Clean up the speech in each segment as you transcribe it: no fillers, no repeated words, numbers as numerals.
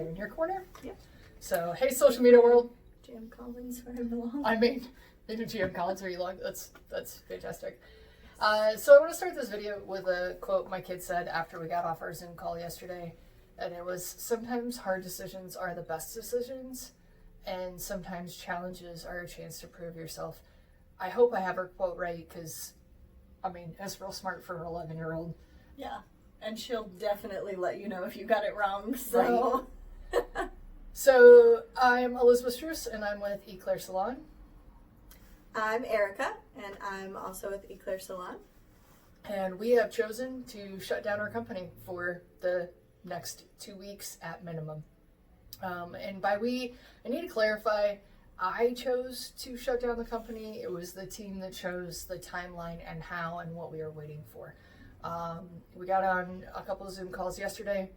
in your corner. Yep. So, hey, social media world. Jam Collins, where I belong. I mean, in a GM Collins where you belong. That's fantastic. So I want to start this video with a quote my kid said after we got off our Zoom call yesterday. And it was, sometimes hard decisions are the best decisions, and sometimes challenges are a chance to prove yourself. I hope I have her quote right, because, I mean, it's real smart for an 11-year-old. Yeah, and she'll definitely let you know if you got it wrong, so... Right. So, I'm Elizabeth Struess, and I'm with Eclair Salon. I'm Erica, and I'm also with Eclair Salon. And we have chosen to shut down our company for the next 2 weeks at minimum. And by we, I need to clarify, I chose to shut down the company. It was the team that chose the timeline and how and what we are waiting for. We got on a couple of Zoom calls yesterday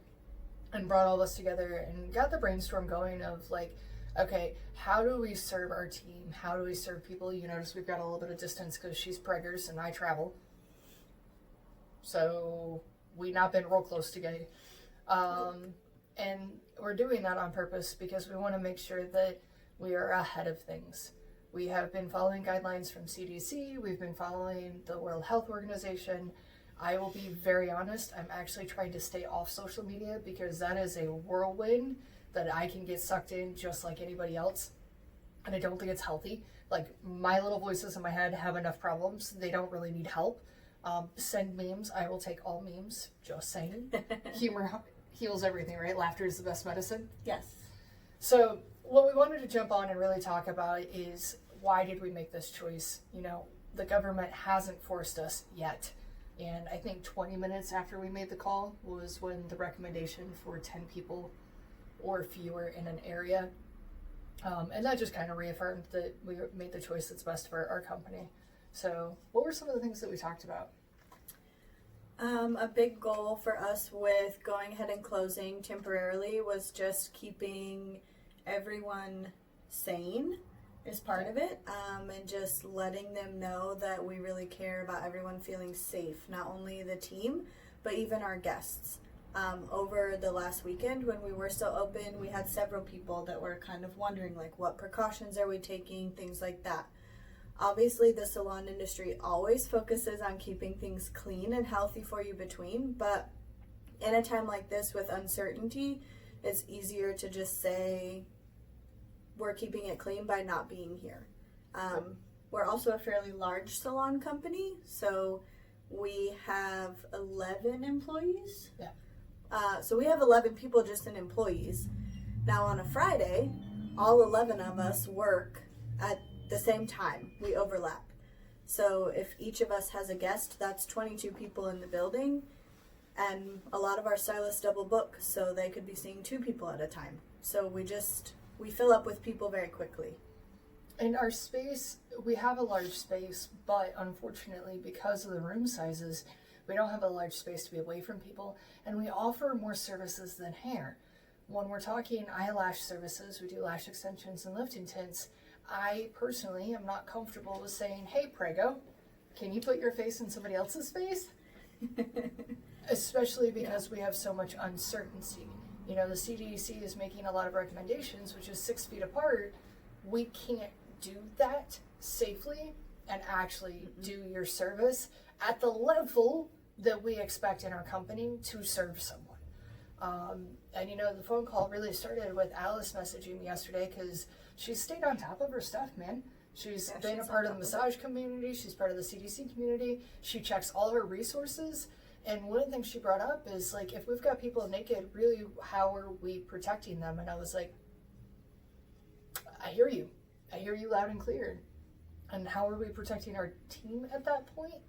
and brought all of us together and got the brainstorm going of like, okay, how do we serve our team? How do we serve people? You notice we've got a little bit of distance because she's preggers and I travel. So we not been real close together. And we're doing that on purpose because we want to make sure that we are ahead of things. We have been following guidelines from CDC. We've been following the World Health Organization. I will be very honest. I'm actually trying to stay off social media because that is a whirlwind that I can get sucked in just like anybody else. And I don't think it's healthy. Like, my little voices in my head have enough problems. They don't really need help. Send memes. I will take all memes. Just saying. Humor heals everything, right? Laughter is the best medicine. Yes. So what we wanted to jump on and really talk about is, why did we make this choice? You know, the government hasn't forced us yet. And I think 20 minutes after we made the call was when the recommendation for 10 people or fewer in an area. And that just kind of reaffirmed that we made the choice that's best for our company. So what were some of the things that we talked about? A big goal for us with going ahead and closing temporarily was just keeping everyone sane is part of it, and just letting them know that we really care about everyone feeling safe, not only the team, but even our guests. Over the last weekend when we were still open, we had several people that were kind of wondering, like, what precautions are we taking, things like that. Obviously, the salon industry always focuses on keeping things clean and healthy for you between, but in a time like this with uncertainty, it's easier to just say we're keeping it clean by not being here. We're also a fairly large salon company, so we have 11 employees. Yeah. So we have 11 people just in employees. Now on a Friday, all 11 of us work at the same time. We overlap. So if each of us has a guest, that's 22 people in the building, and a lot of our stylists double book, so they could be seeing 2 people at a time. So we fill up with people very quickly. In our space, we have a large space, but unfortunately, because of the room sizes, we don't have a large space to be away from people, and we offer more services than hair. When we're talking eyelash services, we do lash extensions and lifting tints. I personally am not comfortable with saying, hey, Prego, can you put your face in somebody else's face? Especially because we have so much uncertainty. You know, the CDC is making a lot of recommendations, which is 6 feet apart. We can't do that safely and actually do your service at the level that we expect in our company to serve someone. And you know, the phone call really started with Alice messaging me yesterday because she stayed on top of her stuff, man. She's been a part of the massage community. She's part of the CDC community. She checks all her resources. And one of the things she brought up is, like, if we've got people naked, really, how are we protecting them? And I was like, I hear you. I hear you loud and clear. And how are we protecting our team at that point?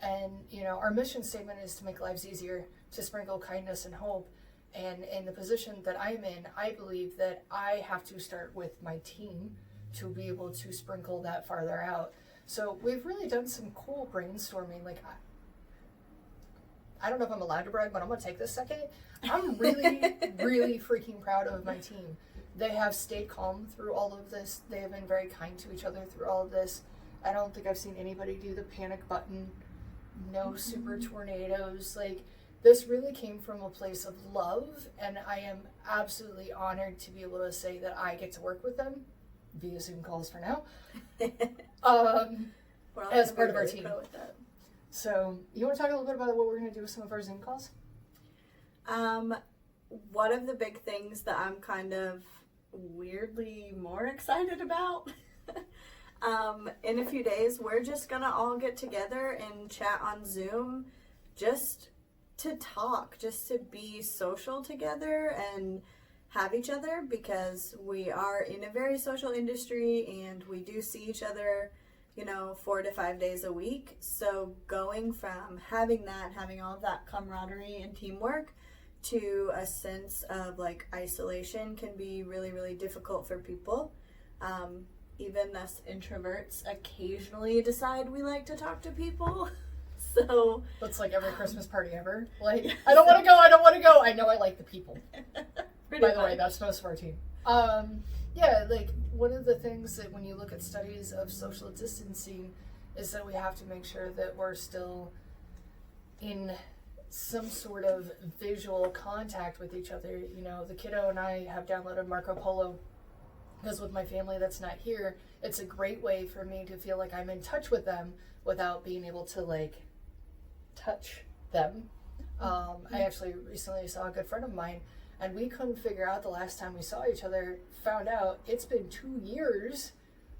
And, you know, our mission statement is to make lives easier, to sprinkle kindness and hope. And in the position that I'm in, I believe that I have to start with my team to be able to sprinkle that farther out. So we've really done some cool brainstorming. Like, I don't know if I'm allowed to brag, but I'm going to take this second. I'm really, really freaking proud of my team. They have stayed calm through all of this. They have been very kind to each other through all of this. I don't think I've seen anybody do the panic button, no super tornadoes. Like, this really came from a place of love, and I am absolutely honored to be able to say that I get to work with them via Zoom calls for now. As part of our team. With that. So, you want to talk a little bit about what we're going to do with some of our Zoom calls? One of the big things that I'm kind of weirdly more excited about, in a few days, we're just going to all get together and chat on Zoom just to talk, just to be social together and have each other, because we are in a very social industry and we do see each other, 4 to 5 days a week. So going from having all of that camaraderie and teamwork to a sense of like isolation can be really, really difficult for people. Even us introverts occasionally decide we like to talk to people. So it's like every Christmas party ever. Like, I don't want to go. I know I like the people. By the way, that's most of our team. Yeah, like one of the things that when you look at studies of social distancing is that we have to make sure that we're still in some sort of visual contact with each other. The kiddo and I have downloaded Marco Polo because with my family that's not here, it's a great way for me to feel like I'm in touch with them without being able to like touch them. I actually recently saw a good friend of mine, and we couldn't figure out the last time we saw each other. Found out it's been 2 years,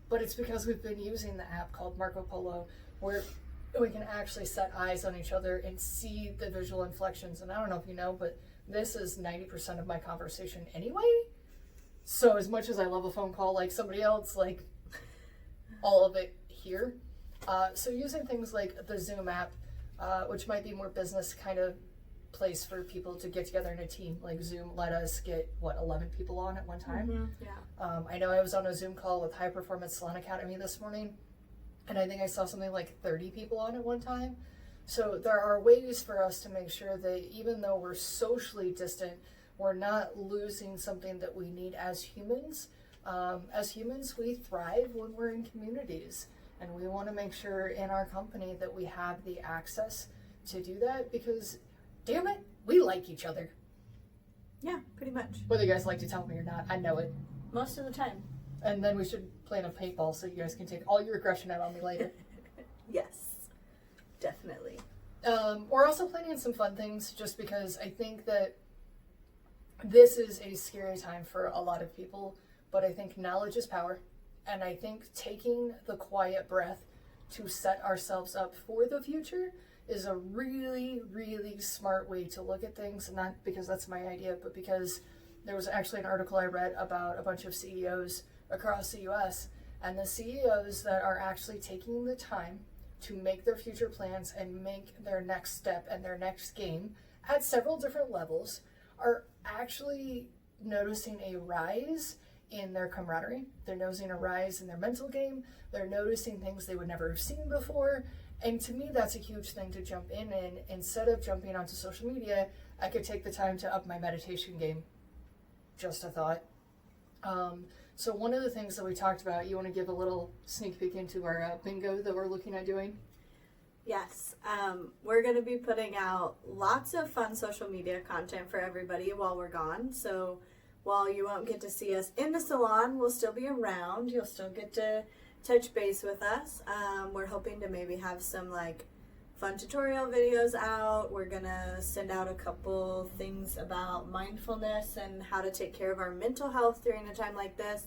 but it's because we've been using the app called Marco Polo, where we can actually set eyes on each other and see the visual inflections. And I don't know if you know, but this is 90% of my conversation anyway. So as much as I love a phone call like somebody else, like all of it here. So using things like the Zoom app, which might be more business kind of place for people to get together in a team. Like Zoom let us get 11 people on at one time. Mm-hmm, yeah. I know I was on a Zoom call with High Performance Salon Academy this morning, and I think I saw something like 30 people on at one time. So there are ways for us to make sure that even though we're socially distant, we're not losing something that we need as humans. As humans, we thrive when we're in communities, and we want to make sure in our company that we have the access to do that, because damn it, we like each other. Yeah, pretty much. Whether you guys like to tell me or not, I know it. Most of the time. And then we should plan a paintball so you guys can take all your aggression out on me later. Yes, definitely. We're also planning some fun things just because I think that this is a scary time for a lot of people, but I think knowledge is power. And I think taking the quiet breath to set ourselves up for the future is a really, really smart way to look at things. Not because that's my idea, but because there was actually an article I read about a bunch of CEOs across the US, and the CEOs that are actually taking the time to make their future plans and make their next step and their next game at several different levels are actually noticing a rise in their camaraderie. They're noticing a rise in their mental game. They're noticing things they would never have seen before. And to me, that's a huge thing to jump in. And instead of jumping onto social media, I could take the time to up my meditation game. Just a thought. So one of the things that we talked about, you want to give a little sneak peek into our bingo that we're looking at doing? Yes. We're going to be putting out lots of fun social media content for everybody while we're gone. So while you won't get to see us in the salon, we'll still be around. You'll still get to touch base with us. We're hoping to maybe have some like fun tutorial videos out. We're gonna send out a couple things about mindfulness and how to take care of our mental health during a time like this.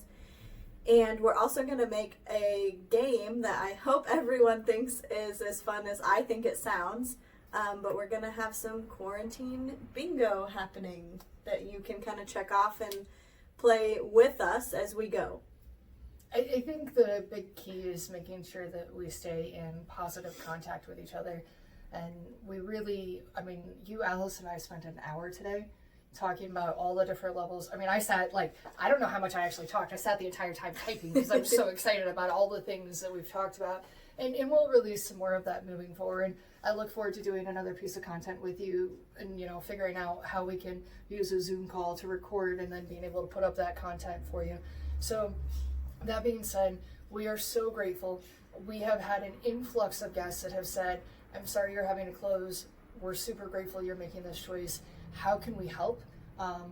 And we're also gonna make a game that I hope everyone thinks is as fun as I think it sounds. But we're gonna have some quarantine bingo happening that you can kind of check off and play with us as we go. I think the big key is making sure that we stay in positive contact with each other. And we really, you, Alice, and I spent an hour today talking about all the different levels. I sat, I don't know how much I actually talked. I sat the entire time typing because I'm so excited about all the things that we've talked about. And we'll release some more of that moving forward. I look forward to doing another piece of content with you and, figuring out how we can use a Zoom call to record and then being able to put up that content for you. So that being said, we are so grateful. We have had an influx of guests that have said, I'm sorry you're having to close. We're super grateful you're making this choice. How can we help?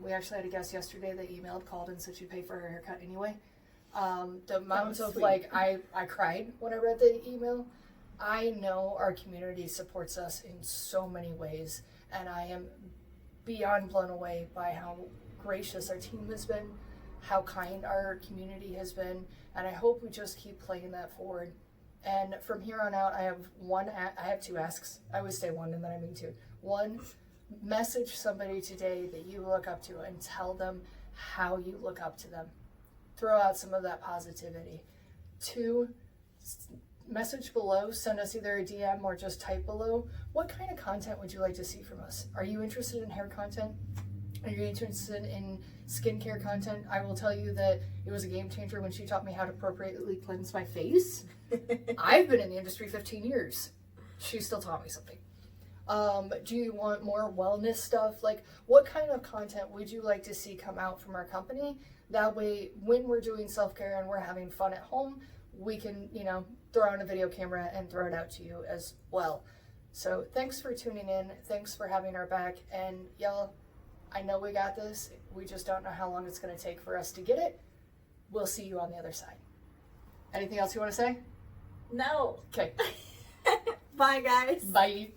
We actually had a guest yesterday that emailed, called, and said she'd pay for her haircut anyway. The amount of, sweet. like, I cried when I read the email. I know our community supports us in so many ways, and I am beyond blown away by how gracious our team has been, how kind our community has been, and I hope we just keep playing that forward. And from here on out, I have two asks. I always say one, and then I mean two. One, message somebody today that you look up to and tell them how you look up to them. Throw out some of that positivity. Two, message below, send us either a DM or just type below. What kind of content would you like to see from us? Are you interested in hair content? Are you interested in skincare content? I will tell you that it was a game changer when she taught me how to appropriately cleanse my face. I've been in the industry 15 years. She still taught me something. Do you want more wellness stuff? Like, what kind of content would you like to see come out from our company? That way, when we're doing self-care and we're having fun at home, we can, throw on a video camera and throw it out to you as well. So thanks for tuning in. Thanks for having our back. And y'all, I know we got this. We just don't know how long it's going to take for us to get it. We'll see you on the other side. Anything else you want to say? No. Okay. Bye, guys. Bye.